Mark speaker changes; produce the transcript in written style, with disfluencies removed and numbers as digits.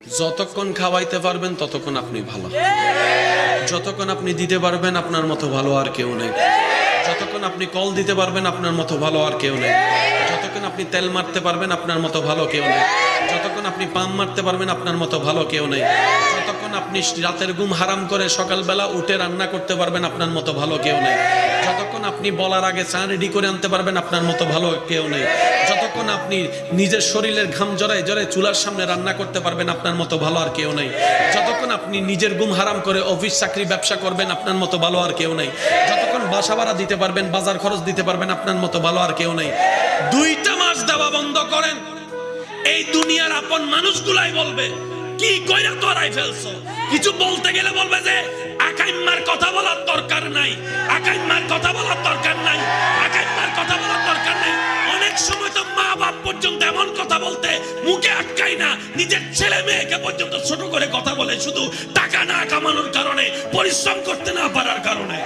Speaker 1: যতক্ষণ খাওয়াইতে পারবেন ততক্ষণ আপনি ভালো, যতক্ষণ আপনি দিতে পারবেন আপনার মতো ভালো আর কেউ নেই, যতক্ষণ আপনি কল দিতে পারবেন আপনার মতো ভালো আর কেউ নেই, যতক্ষণ আপনি তেল মারতে পারবেন আপনার মতো ভালো কেউ নেই, যতক্ষণ আপনি পাম মারতে পারবেন আপনার মতো ভালো কেউ নেই, যতক্ষণ আপনি রাতের ঘুম হারাম করে সকালবেলা উঠে রান্না করতে পারবেন আপনার মতো ভালো কেউ নেই, যতক্ষণ আপনি বলার আগে চা রেডি করে আনতে পারবেন আপনার মতো ভালো কেউ নেই, যতক্ষণ আপনি নিজের শরীরের ঘাম জড়ায় জড়ায় চুলার সামনে রান্না করতে পারবেন আপনার মতো ভালো আর কেউ নেই, যতক্ষণ আপনি নিজের ঘুম হারাম করে অফিস চাকরি ব্যবসা করবেন আপনার মতো ভালো আর কেউ নেই, যতক্ষণ বাসা ভাড়া দিতে পারবেন বাজার খরচ দিতে পারবেন আপনার মতো ভালো আর কেউ নেই। 2টা মাস দেওয়া বন্ধ করেন, এই দুনিয়ার আপন মানুষগুলাই বলবে কি কইরা তোরাই ফেলছো। কিছু বলতে গেলে বলবে যে আকাইম্মার কথা বলার দরকার নাই, আকাইম্মার কথা বলার দরকার নাই, আকাইম্মার কথা বলার দরকার নাই। অনেক সময় তো মা বাপ পর্যন্ত এমন কথা বলতে মুখে আটকায় না, নিজের ছেলে মেয়েকে পর্যন্ত ছোট করে কথা বলে শুধু টাকা না কামানোর কারণে, পরিশ্রম করতে না পারার কারণে।